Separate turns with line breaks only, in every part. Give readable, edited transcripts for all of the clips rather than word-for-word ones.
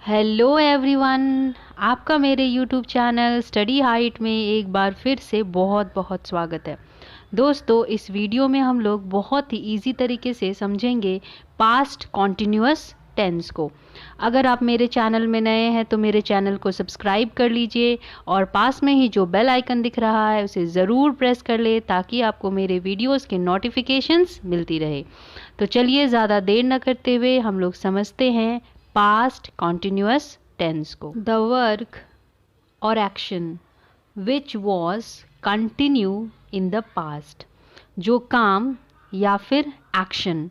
Hello everyone, आपका मेरे YouTube channel study height में एक बार फिर से बहुत बहुत स्वागत है। दोस्तों, इस वीडियो में हम लोग बहुत ही इजी तरीके से समझेंगे पास्ट कॉन्टिन्यूअस टेंस को। अगर आप मेरे चैनल में नए हैं तो मेरे चैनल को सब्सक्राइब कर लीजिए और पास में ही जो बेल आइकन दिख रहा है उसे ज़रूर प्रेस कर ले ताकि आपको मेरे वीडियोस के नोटिफिकेशंस मिलती रहे। तो चलिए ज़्यादा देर न करते हुए हम लोग समझते हैं पास्ट कॉन्टिन्यूअस टेंस को। द वर्क और action which was continue in the past, जो काम या फिर एक्शन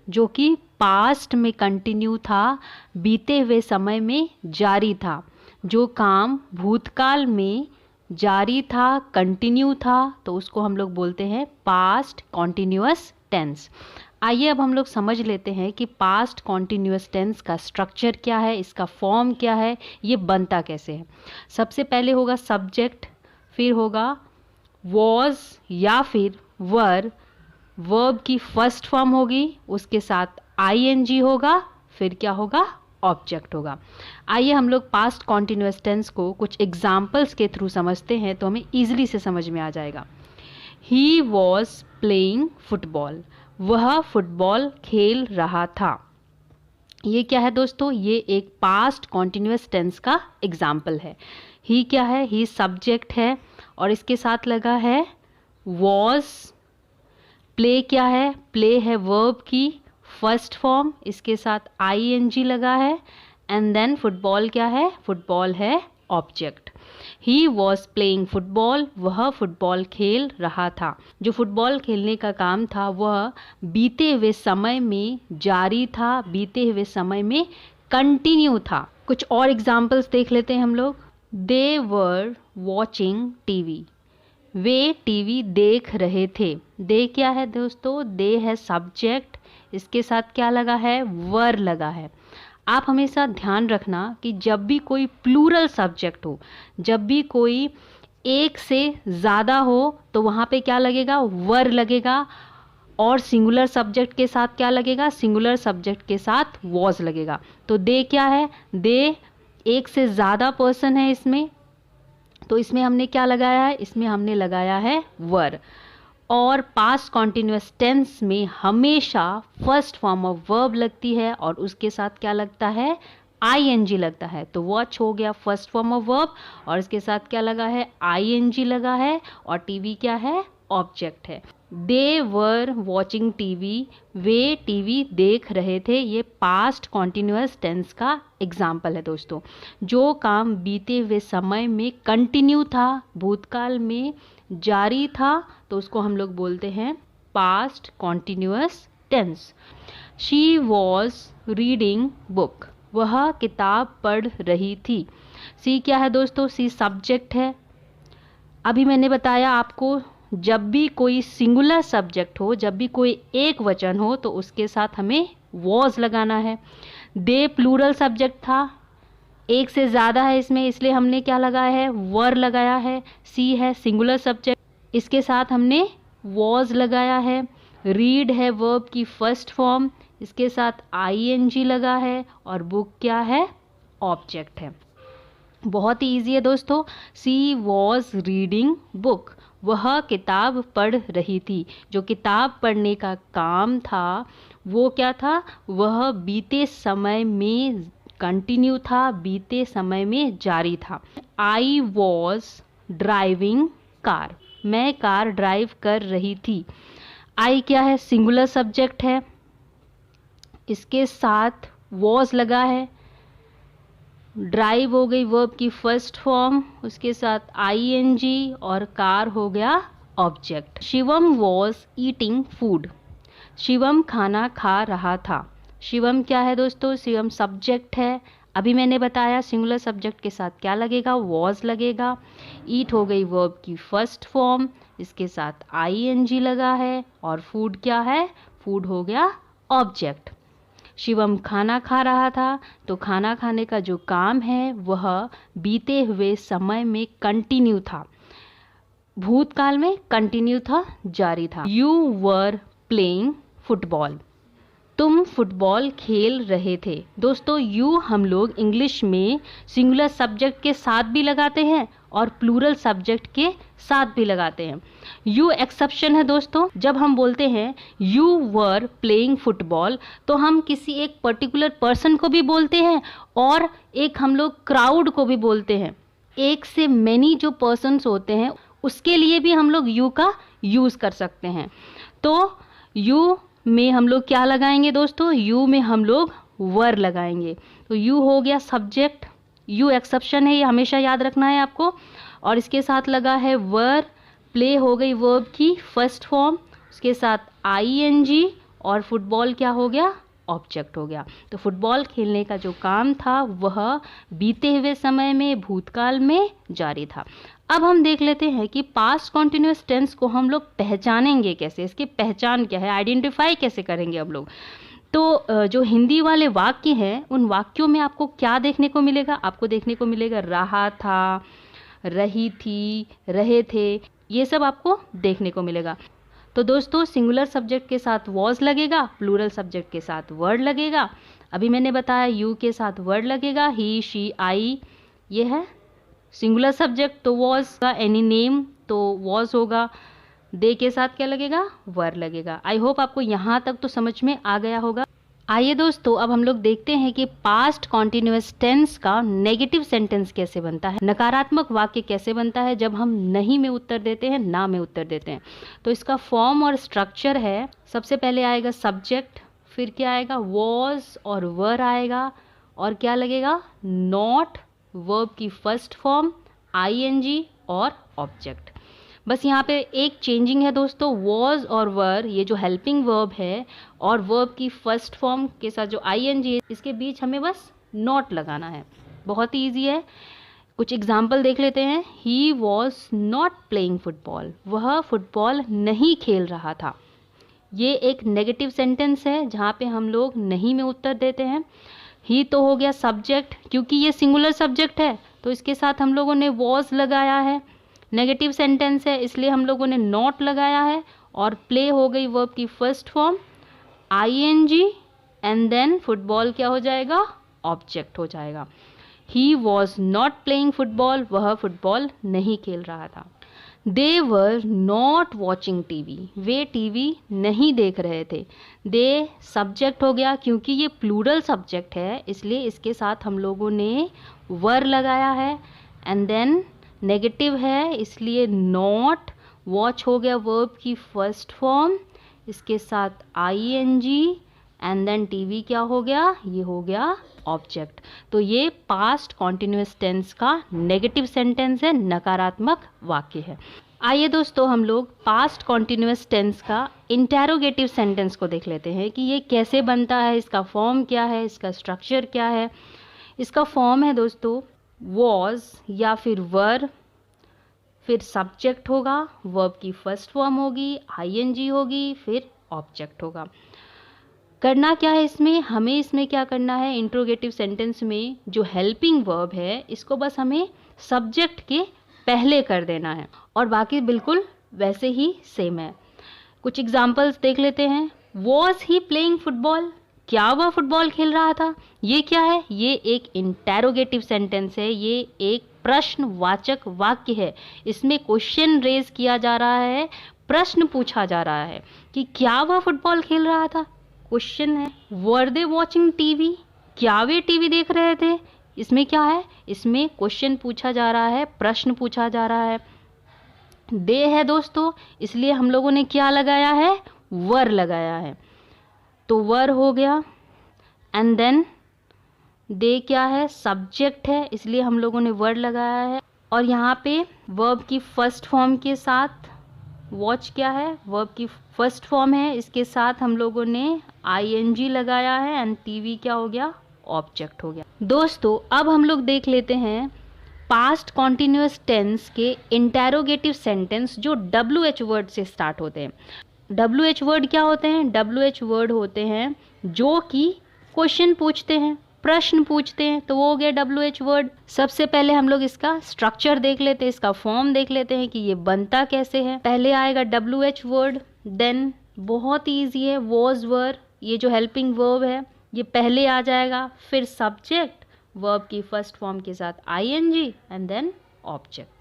जो कि पास्ट में कंटिन्यू था, बीते हुए समय में जारी था। जो काम भूतकाल में जारी था, कंटिन्यू था, तो उसको हम लोग बोलते हैं पास्ट कॉन्टिन्यूअस टेंस। आइए अब हम लोग समझ लेते हैं कि पास्ट कॉन्टिन्यूअस टेंस का स्ट्रक्चर क्या है, इसका फॉर्म क्या है, ये बनता कैसे है। सबसे पहले होगा सब्जेक्ट, फिर होगा वॉज या फिर वर, वर्ब की फर्स्ट फॉर्म होगी, उसके साथ आईएनजी होगा, फिर क्या होगा, ऑब्जेक्ट होगा। आइए हम लोग पास्ट कॉन्टिन्यूअस टेंस को कुछ एग्जाम्पल्स के थ्रू समझते हैं तो हमें ईजिली से समझ में आ जाएगा। ही वॉज प्लेइंग फुटबॉल, वह फुटबॉल खेल रहा था। ये क्या है दोस्तों, ये एक पास्ट कॉन्टिन्यूअस टेंस का एग्जाम्पल है। ही क्या है, ही सब्जेक्ट है और इसके साथ लगा है वॉज। प्ले क्या है, प्ले है वर्ब की फर्स्ट फॉर्म, इसके साथ आईएनजी लगा है। एंड देन फुटबॉल क्या है, फुटबॉल है object. He was playing football, वह फुटबॉल खेल रहा था। जो फुटबॉल खेलने का काम था वह बीते हुए समय में जारी था, बीते हुए समय में कंटिन्यू था। कुछ और एग्जाम्पल्स देख लेते हैं हम लोग। दे वर वॉचिंग टीवी, वे टीवी देख रहे थे। दे क्या है दोस्तों, दे है सब्जेक्ट, इसके साथ क्या लगा है, वर लगा है। आप हमेशा ध्यान रखना कि जब भी कोई प्लूरल सब्जेक्ट हो, जब भी कोई एक से ज़्यादा हो, तो वहाँ पे क्या लगेगा, वर लगेगा। और सिंगुलर सब्जेक्ट के साथ क्या लगेगा, सिंगुलर सब्जेक्ट के साथ वॉज लगेगा। तो दे क्या है, दे एक से ज़्यादा पर्सन है इसमें, तो इसमें हमने क्या लगाया है, इसमें हमने लगाया है वर। और पास्ट कॉन्टिन्यूअस टेंस में हमेशा फर्स्ट फॉर्म ऑफ वर्ब लगती है और उसके साथ क्या लगता है, आईएनजी लगता है। तो वॉच हो गया फर्स्ट फॉर्म ऑफ वर्ब और इसके साथ क्या लगा है, आईएनजी लगा है। और टीवी क्या है, ऑब्जेक्ट है। दे वर वॉचिंग टीवी, वे टीवी देख रहे थे। ये पास्ट कॉन्टिन्यूअस टेंस का एग्जाम्पल है दोस्तों। जो काम बीते हुए समय में कंटिन्यू था, भूतकाल में जारी था, तो उसको हम लोग बोलते हैं past continuous tense. She was reading book, वह किताब पढ़ रही थी। सी क्या है दोस्तों, सी सब्जेक्ट है। अभी मैंने बताया आपको, जब भी कोई सिंगुलर सब्जेक्ट हो, जब भी कोई एक वचन हो, तो उसके साथ हमें वॉज लगाना है। दे प्लूरल सब्जेक्ट था, एक से ज़्यादा है इसमें, इसलिए हमने क्या लगाया है, वर लगाया है। सी है सिंगुलर सब्जेक्ट, इसके साथ हमने वॉज लगाया है। रीड है वर्ब की फर्स्ट फॉर्म, इसके साथ आईएनजी लगा है। और बुक क्या है, ऑब्जेक्ट है। बहुत ही ईजी है दोस्तों। सी वॉज रीडिंग बुक, वह किताब पढ़ रही थी। जो किताब पढ़ने का काम था वो क्या था, वह बीते समय में कंटिन्यू था, बीते समय में जारी था। आई वॉज ड्राइविंग कार, मैं कार ड्राइव कर रही थी। आई क्या है, सिंगुलर सब्जेक्ट है, इसके साथ वॉज लगा है। ड्राइव हो गई वर्ब की फर्स्ट फॉर्म, उसके साथ आईएनजी, और कार हो गया object. Shivam was eating food, Shivam खाना खा रहा था। शिवम क्या है दोस्तों, शिवम सब्जेक्ट है। अभी मैंने बताया सिंगुलर सब्जेक्ट के साथ क्या लगेगा, वॉज लगेगा। ईट हो गई वर्ब की फर्स्ट फॉर्म, इसके साथ आईएनजी लगा है। और फूड क्या है, फूड हो गया ऑब्जेक्ट। शिवम खाना खा रहा था, तो खाना खाने का जो काम है वह बीते हुए समय में कंटिन्यू था, भूतकाल में कंटिन्यू था, जारी था। यू वर प्लेइंग फुटबॉल, तुम फुटबॉल खेल रहे थे। दोस्तों यू हम लोग इंग्लिश में सिंगुलर सब्जेक्ट के साथ भी लगाते हैं और प्लूरल सब्जेक्ट के साथ भी लगाते हैं। यू एक्सेप्शन है दोस्तों। जब हम बोलते हैं यू वर प्लेइंग फुटबॉल तो हम किसी एक पर्टिकुलर पर्सन को भी बोलते हैं और एक हम लोग क्राउड को भी बोलते हैं। एक से मैनी जो पर्सन्स होते हैं उसके लिए भी हम लोग यू का यूज़ कर सकते हैं। तो यू में हम लोग क्या लगाएंगे दोस्तों? यू में हम लोग वर लगाएंगे। तो यू हो गया सब्जेक्ट, यू एक्सेप्शन है, ये हमेशा याद रखना है आपको। और इसके साथ लगा है वर, प्ले हो गई वर्ब की फर्स्ट फॉर्म, उसके साथ आईएनजी और फुटबॉल क्या हो गया? ऑब्जेक्ट हो गया। तो फुटबॉल खेलने का जो काम था वह बीते हुए समय में, भूतकाल में जारी था। अब हम देख लेते हैं कि पास्ट कॉन्टिन्यूअस टेंस को हम लोग पहचानेंगे कैसे, इसकी पहचान क्या है, आइडेंटिफाई कैसे करेंगे हम लोग। तो जो हिंदी वाले वाक्य हैं उन वाक्यों में आपको क्या देखने को मिलेगा? आपको देखने को मिलेगा रहा था, रही थी, रहे थे, ये सब आपको देखने को मिलेगा। तो दोस्तों सिंगुलर सब्जेक्ट के साथ वॉज लगेगा, प्लूरल सब्जेक्ट के साथ वर्ड लगेगा। अभी मैंने बताया यू के साथ वर्ड लगेगा, ही, शी, आई, ये है सिंगुलर सब्जेक्ट तो वॉज का, एनी नेम तो वॉज होगा, दे के साथ क्या लगेगा? वर लगेगा। आई होप आपको यहाँ तक तो समझ में आ गया होगा। आइए दोस्तों अब हम लोग देखते हैं कि पास्ट कॉन्टिन्यूअस टेंस का नेगेटिव सेंटेंस कैसे बनता है, नकारात्मक वाक्य कैसे बनता है जब हम नहीं में उत्तर देते हैं, ना में उत्तर देते हैं। तो इसका फॉर्म और स्ट्रक्चर है, सबसे पहले आएगा सब्जेक्ट, फिर क्या आएगा? वॉज और वर आएगा, और क्या लगेगा? नॉट, वर्ब की फर्स्ट फॉर्म, आईएनजी और ऑब्जेक्ट। बस यहाँ पे एक चेंजिंग है दोस्तों, वॉज और वर ये जो हेल्पिंग वर्ब है और वर्ब की फर्स्ट फॉर्म के साथ जो आईएनजी है इसके बीच हमें बस नॉट लगाना है। बहुत ही ईजी है। कुछ एग्जाम्पल देख लेते हैं। ही वॉज नॉट प्लेइंग फुटबॉल, वह फुटबॉल नहीं खेल रहा था। ये एक नेगेटिव सेंटेंस है जहाँ पे हम लोग नहीं में उत्तर देते हैं। ही तो हो गया सब्जेक्ट, क्योंकि ये सिंगुलर सब्जेक्ट है तो इसके साथ हम लोगों ने वॉज लगाया है। नेगेटिव सेंटेंस है इसलिए हम लोगों ने नॉट लगाया है। और प्ले हो गई वर्ब की first form, ING, and then football क्या हो जाएगा? ऑब्जेक्ट हो जाएगा। He was not playing football, वह फुटबॉल नहीं खेल रहा था। They were not watching TV, वे टीवी नहीं देख रहे थे। दे सब्जेक्ट हो गया, क्योंकि ये प्लूरल सब्जेक्ट है इसलिए इसके साथ हम लोगों ने वर लगाया है। एंड देन नेगेटिव है इसलिए नॉट, वॉच हो गया वर्ब की फर्स्ट फॉर्म, इसके साथ आईएनजी, एंड देन टीवी क्या हो गया? ये हो गया ऑब्जेक्ट। तो ये पास्ट कॉन्टिन्यूअस टेंस का नेगेटिव सेंटेंस है, नकारात्मक वाक्य है। आइए दोस्तों हम लोग पास्ट कॉन्टिन्यूअस टेंस का इंटेरोगेटिव सेंटेंस को देख लेते हैं कि ये कैसे बनता है, इसका फॉर्म क्या है, इसका स्ट्रक्चर क्या है। इसका फॉर्म है दोस्तों वॉज या फिर वर, फिर सब्जेक्ट होगा, वर्ब की फर्स्ट फॉर्म होगी, आईएनजी होगी, फिर ऑब्जेक्ट होगा। करना क्या है इसमें? हमें इसमें क्या करना है? इंट्रोगेटिव सेंटेंस में जो हेल्पिंग वर्ब है इसको बस हमें सब्जेक्ट के पहले कर देना है और बाकी बिल्कुल वैसे ही सेम है। कुछ एग्जाम्पल्स देख लेते हैं। वॉज ही प्लेइंग फुटबॉल, क्या वह फुटबॉल खेल रहा था? ये क्या है? ये एक इंटेरोगेटिव सेंटेंस है, ये एक प्रश्नवाचक वाक्य है। इसमें क्वेश्चन रेज किया जा रहा है, प्रश्न पूछा जा रहा है कि क्या वह फुटबॉल खेल रहा था। क्वेश्चन है। वर दे वॉचिंग टीवी, क्या वे टीवी देख रहे थे? इसमें क्या है? इसमें क्वेश्चन पूछा जा रहा है, प्रश्न पूछा जा रहा है। दे है दोस्तों, इसलिए हम लोगों ने क्या लगाया है? वर लगाया है, तो वर हो गया। एंड देन दे क्या है? सब्जेक्ट है, इसलिए हम लोगों ने वर्ड लगाया है। और यहाँ पे वर्ब की फर्स्ट फॉर्म के साथ वॉच क्या है? वर्ब की फर्स्ट फॉर्म है, इसके साथ हम लोगों ने आईएनजी लगाया है। एंड टीवी क्या हो गया? ऑब्जेक्ट हो गया। दोस्तों अब हम लोग देख लेते हैं पास्ट कॉन्टिन्यूअस टेंस के इंटेरोगेटिव सेंटेंस जो WH वर्ड से स्टार्ट होते हैं। WH वर्ड क्या होते हैं? WH वर्ड होते हैं जो कि क्वेश्चन पूछते हैं, प्रश्न पूछते हैं, तो वो हो गया WH वर्ड। सबसे पहले हम लोग इसका स्ट्रक्चर देख लेते हैं, इसका फॉर्म देख लेते हैं कि ये बनता कैसे है। पहले आएगा WH वर्ड, देन बहुत ईजी है वॉज वर, ये जो हेल्पिंग वर्ब है ये पहले आ जाएगा, फिर सब्जेक्ट वर्ब की फर्स्ट फॉर्म के साथ ING and then object.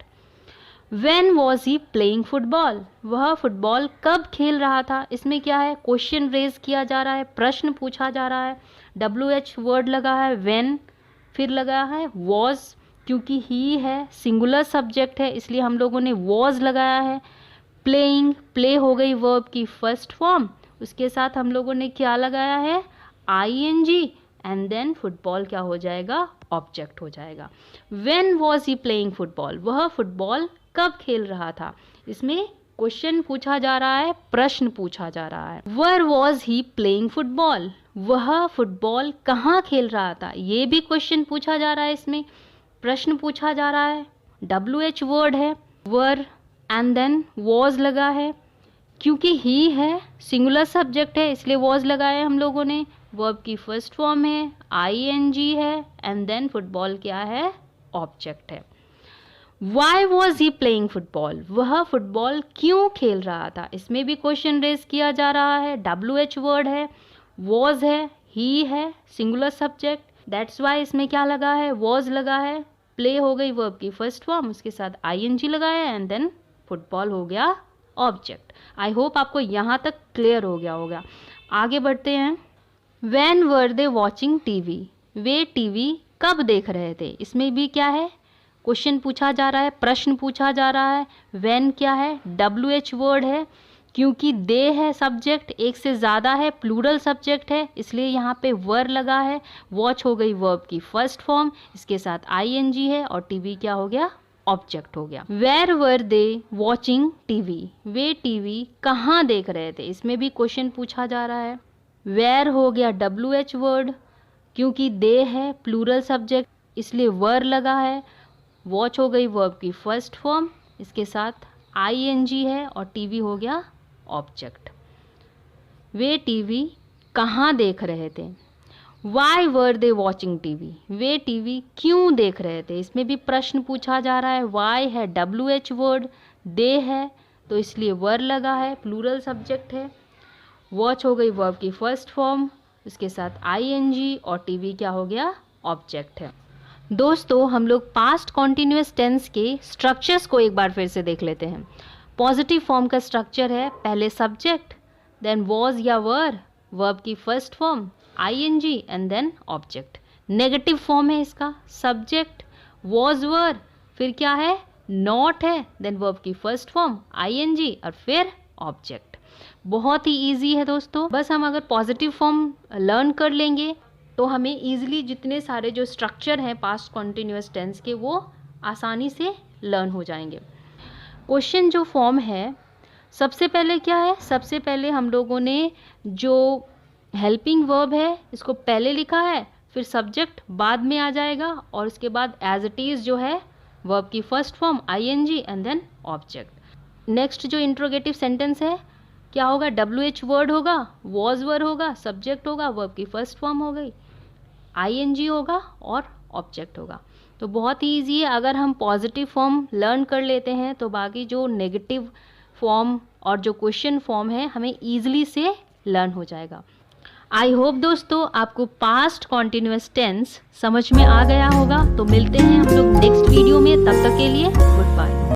When was he playing football? वह फुटबॉल कब खेल रहा था? इसमें क्या है, क्वेश्चन रेज किया जा रहा है, प्रश्न पूछा जा रहा है। WH वर्ड लगा है when, फिर लगा है was, क्योंकि ही है, सिंगुलर सब्जेक्ट है इसलिए हम लोगों ने was लगाया है। प्लेइंग, प्ले हो गई वर्ब की फर्स्ट फॉर्म, उसके साथ हम लोगों ने क्या लगाया है, आईएनजी एंड देन फुटबॉल क्या हो जाएगा, ऑब्जेक्ट हो जाएगा। When was he playing football? वह फुटबॉल कब खेल रहा था? इसमें क्वेश्चन पूछा जा रहा है, प्रश्न पूछा जा रहा है। Where was he playing football? वह फुटबॉल कहाँ खेल रहा था? ये भी क्वेश्चन पूछा जा रहा है, इसमें प्रश्न पूछा जा रहा है। WH वर्ड है, were एंड देन was लगा है, क्योंकि ही है, सिंगुलर सब्जेक्ट है इसलिए was लगाया है हम लोगों ने। वर्ब की फर्स्ट फॉर्म है, आईएनजी है एंड देन फुटबॉल क्या है, ऑब्जेक्ट है। Why was he playing football? वह फुटबॉल क्यों खेल रहा था? इसमें भी क्वेश्चन रेज किया जा रहा है। WH वर्ड है, was है, he है, सिंगुलर सब्जेक्ट, दैट्स वाई इसमें क्या लगा है, was लगा है। प्ले हो गई वर्ब की फर्स्ट फॉर्म, उसके साथ आईएनजी लगाया एंड देन फुटबॉल हो गया ऑब्जेक्ट। आई होप आपको यहाँ तक क्लियर हो गया होगा। आगे बढ़ते हैं। When were they watching TV? Way TV कब देख रहे थे? इसमें भी क्या है, क्वेश्चन पूछा जा रहा है, प्रश्न पूछा जा रहा है। When क्या है, WH वर्ड है, क्योंकि दे है सब्जेक्ट, एक से ज़्यादा है, प्लूरल सब्जेक्ट है इसलिए यहाँ पे वर लगा है। वॉच हो गई वर्ब की फर्स्ट फॉर्म, इसके साथ आईएनजी है और टीवी क्या हो गया, ऑब्जेक्ट हो गया। Where were they watching TV? वे टीवी कहाँ देख रहे थे? इसमें भी क्वेश्चन पूछा जा रहा है। वेयर हो गया WH वर्ड, क्योंकि दे है, प्लूरल सब्जेक्ट इसलिए वर लगा है। वॉच हो गई वर्ब की फर्स्ट फॉर्म, इसके साथ आईएनजी है और टीवी हो गया ऑब्जेक्ट। वे टीवी कहाँ देख रहे थे? Why were they watching TV? वे टीवी क्यों देख रहे थे? इसमें भी प्रश्न पूछा जा रहा है। वाई है WH वर्ड, दे है तो इसलिए वर लगा है, प्लूरल सब्जेक्ट है। वॉच हो गई वर्ब की फर्स्ट फॉर्म, इसके साथ आईएनजी और टीवी क्या हो गया, ऑब्जेक्ट है। दोस्तों हम लोग पास्ट कॉन्टिन्यूअस टेंस के स्ट्रक्चर्स को एक बार फिर से देख लेते हैं। पॉजिटिव फॉर्म का स्ट्रक्चर है, पहले सब्जेक्ट, देन वॉज या वर, वर्ब की first form, ING and then object. Negative form है इसका, सब्जेक्ट, वॉज वर, फिर क्या है, नॉट है, देन वर्ब की फर्स्ट फॉर्म, आईएनजी और फिर ऑब्जेक्ट। बहुत ही ईजी है दोस्तों, बस हम अगर पॉजिटिव फॉर्म लर्न कर लेंगे तो हमें ईजिली जितने सारे जो स्ट्रक्चर हैं पास्ट कॉन्टिन्यूअस टेंस के वो आसानी से लर्न हो जाएंगे। क्वेश्चन जो फॉर्म है, सबसे पहले क्या है, सबसे पहले हम लोगों ने जो हेल्पिंग वर्ब है इसको पहले लिखा है, फिर सब्जेक्ट बाद में आ जाएगा और उसके बाद एज इट इज़ जो है वर्ब की first form ING and then object. Next जो इंट्रोगेटिव सेंटेंस है क्या होगा, WH वर्ड होगा, वॉज वर्ड होगा, सब्जेक्ट होगा, वर्ब की फर्स्ट फॉर्म हो गई, आईएनजी होगा और ऑब्जेक्ट होगा। तो बहुत ही ईजी है, अगर हम पॉजिटिव फॉर्म लर्न कर लेते हैं तो बाकी जो नेगेटिव फॉर्म और जो क्वेश्चन फॉर्म है हमें ईजिली से लर्न हो जाएगा। आई होप दोस्तों आपको पास्ट कॉन्टिन्यूअस टेंस समझ में आ गया होगा। तो मिलते हैं हम लोग नेक्स्ट वीडियो में, तब तक के लिए गुड बाय।